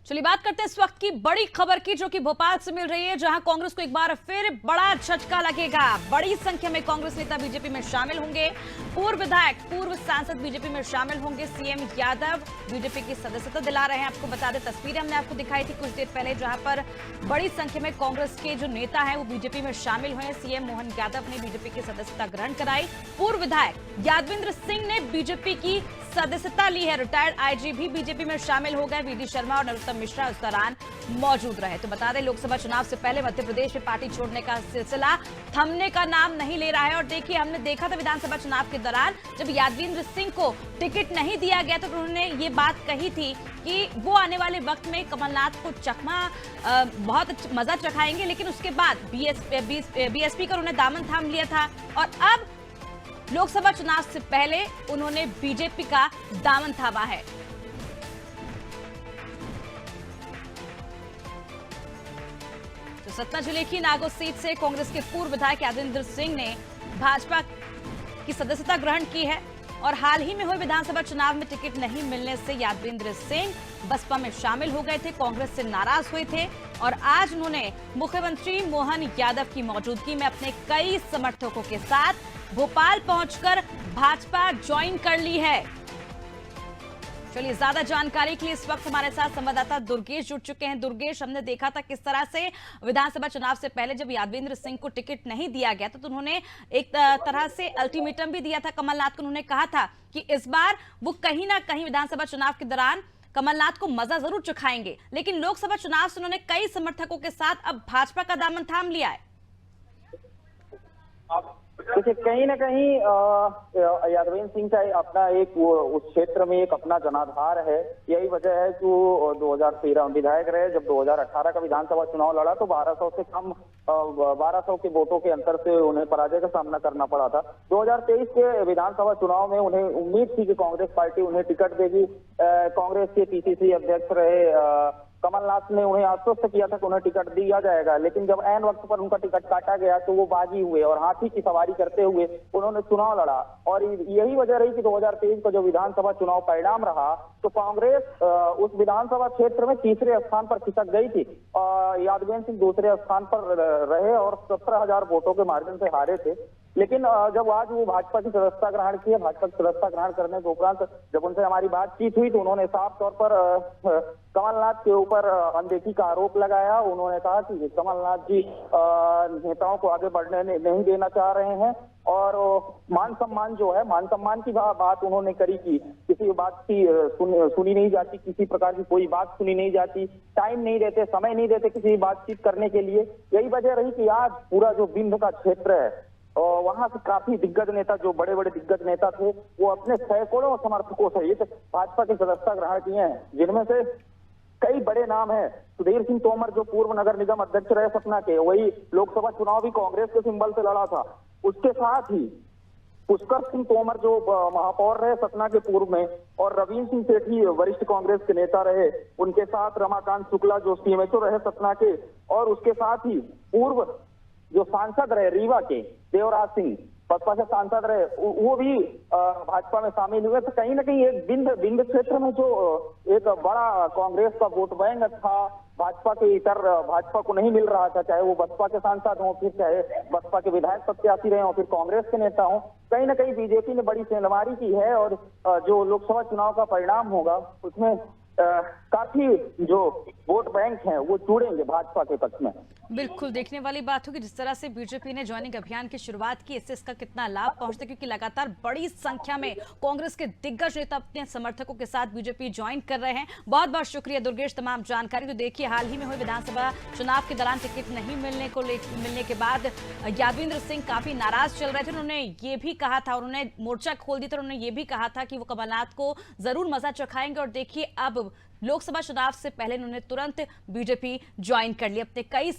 चलिए बात करते हैं इस वक्त की बड़ी खबर की, जो कि भोपाल से मिल रही है, जहां कांग्रेस को एक बार फिर बड़ा झटका लगेगा। बड़ी संख्या में कांग्रेस नेता बीजेपी में शामिल होंगे। पूर्व विधायक, पूर्व सांसद बीजेपी में शामिल होंगे। सीएम यादव बीजेपी की सदस्यता दिला रहे हैं। आपको बता दें, तस्वीरें हमने आपको दिखाई थी कुछ देर पहले, जहां पर बड़ी संख्या में कांग्रेस के जो नेता है वो बीजेपी में शामिल हुए। सीएम मोहन यादव ने बीजेपी की सदस्यता ग्रहण कराई। पूर्व विधायक यादवेंद्र सिंह ने बीजेपी की सदस्यता ली है। रिटायर्ड आईजी भी बीजेपी में शामिल हो गए। वीडी शर्मा और नरोत्तम मिश्रा उस दौरान मौजूद रहे। तो बता दें, लोकसभा चुनाव से पहले मध्य प्रदेश में पार्टी छोड़ने का सिलसिला थमने का नाम नहीं ले रहा है। और देखिए, हमने देखा था विधानसभा चुनाव के दौरान जब यादवेंद्र सिंह को टिकट नहीं दिया गया तो उन्होंने ये बात कही थी कि वो आने वाले वक्त में कमलनाथ को चकमा बहुत मजा चखाएंगे, लेकिन उसके बाद बीएसपी का उन्होंने दामन थाम लिया था। और अब लोकसभा चुनाव से पहले उन्होंने बीजेपी का दामन थामा है। तो सतना जिले की नागो सीट से कांग्रेस के पूर्व विधायक यादवेंद्र सिंह ने भाजपा की सदस्यता ग्रहण की है। और हाल ही में हुए विधानसभा चुनाव में टिकट नहीं मिलने से यादवेंद्र सिंह बसपा में शामिल हो गए थे, कांग्रेस से नाराज हुए थे। और आज उन्होंने मुख्यमंत्री मोहन यादव की मौजूदगी में अपने कई समर्थकों के साथ भोपाल पहुंचकर भाजपा ज्वाइन कर ली है। चलिए, ज्यादा जानकारी के लिए इस वक्त हमारे साथ संवाददाता दुर्गेश जुड़ चुके हैं। दुर्गेश, हमने देखा था किस तरह से विधानसभा चुनाव से पहले जब यादवेंद्र सिंह को टिकट नहीं दिया गया तो उन्होंने एक तरह से अल्टीमेटम भी दिया था कमलनाथ को। उन्होंने कहा था कि इस बार वो कहीं ना कहीं विधानसभा चुनाव के दौरान कमलनाथ को मजा जरूर चखाएंगे। लेकिन लोकसभा चुनाव से उन्होंने कई समर्थकों के साथ अब भाजपा का दामन थाम लिया है। देखिए, कहीं ना कहीं यादवेंद्र सिंह का अपना एक उस क्षेत्र में एक अपना जनाधार है। यही वजह है कि वो 2013 में विधायक रहे। जब 2018 का विधानसभा चुनाव लड़ा तो 1200 से कम 1200 के वोटों के अंतर से उन्हें पराजय का सामना करना पड़ा था। 2023 के विधानसभा चुनाव में उन्हें उम्मीद थी कि कांग्रेस पार्टी उन्हें टिकट देगी। कांग्रेस के पीसीसी अध्यक्ष रहे कमलनाथ ने उन्हें आश्वस्त किया था कि उन्हें टिकट दिया जाएगा, लेकिन जब ऐन वक्त पर उनका टिकट काटा गया तो वो बागी हुए और हाथी की सवारी करते हुए उन्होंने चुनाव लड़ा। और यही वजह रही कि 2023 का जो विधानसभा चुनाव परिणाम रहा तो कांग्रेस उस विधानसभा क्षेत्र में तीसरे स्थान पर खिसक गई थी। यादवेंद्र सिंह दूसरे स्थान पर रहे और 17,000 वोटों के मार्जिन से हारे थे। लेकिन जब आज वो भाजपा की सदस्यता ग्रहण की है, भाजपा की सदस्यता ग्रहण करने के उपरांत जब उनसे हमारी बातचीत हुई तो उन्होंने साफ तौर पर कमलनाथ के ऊपर अनदेखी का आरोप लगाया। उन्होंने कहा कि कमलनाथ जी नेताओं को आगे बढ़ने नहीं देना चाह रहे हैं और मान सम्मान जो है, मान सम्मान की बात उन्होंने करी कि किसी बात की सुनी नहीं जाती, किसी प्रकार की कोई बात सुनी नहीं जाती, टाइम नहीं देते, समय नहीं देते किसी बातचीत करने के लिए। यही वजह रही कि आज पूरा जो बिंद का क्षेत्र है और वहां से काफी दिग्गज नेता, जो बड़े बड़े दिग्गज नेता थे, वो अपने सैकड़ों समर्थकों सहित भाजपा की सदस्यता ग्रहण किए हैं, जिनमें से कई बड़े नाम हैं। सुधीर सिंह तोमर जो पूर्व नगर निगम अध्यक्ष रहे सतना के, वही लोकसभा चुनाव भी कांग्रेस के सिंबल से लड़ा था। उसके साथ ही पुष्कर सिंह तोमर जो महापौर रहे सतना के पूर्व में, और रविंद्र सिंह सेठी वरिष्ठ कांग्रेस के नेता रहे। उनके साथ रमाकांत शुक्ला जो सीएमएचओ रहे सतना के, और उसके साथ ही पूर्व जो सांसद रहे रीवा के देवराज सिंह, बसपा से सांसद रहे, वो भी भाजपा में शामिल हुए। तो कहीं ना कहीं एक बिंद क्षेत्र में जो एक बड़ा कांग्रेस का वोट बैंक था, भाजपा के इतर भाजपा को नहीं मिल रहा था, चाहे वो बसपा के सांसद हों, फिर चाहे बसपा के विधायक प्रत्याशी रहे हों, फिर कांग्रेस के नेता हों, कहीं ना कहीं बीजेपी ने बड़ी सेंधमारी की है। और जो लोकसभा चुनाव का परिणाम होगा उसमें काफी जो वोट बैंक हैं वो जुड़ेंगे भाजपा के पक्ष में। बिल्कुल देखने वाली बात होगी जिस तरह से बीजेपी ने ज्वाइनिंग अभियान की शुरुआत की, इससे इसका कितना लाभ पहुंचता है, क्योंकि लगातार बड़ी संख्या में कांग्रेस के दिग्गज नेता अपने समर्थकों के साथ बीजेपी ज्वाइन कर रहे हैं। बहुत बहुत शुक्रिया दुर्गेश तमाम जानकारी। तो देखिए, हाल ही में हुए विधानसभा चुनाव के दौरान टिकट नहीं मिलने के बाद यादवेंद्र सिंह काफी नाराज चल रहे थे। उन्होंने ये भी कहा था, उन्होंने मोर्चा खोल दिया था, उन्होंने ये भी कहा था कि वो कमलनाथ को जरूर मजा चखाएंगे। और देखिए, अब लोकसभा चुनाव से पहले उन्होंने तुरंत बीजेपी ज्वाइन कर ली। अपने कई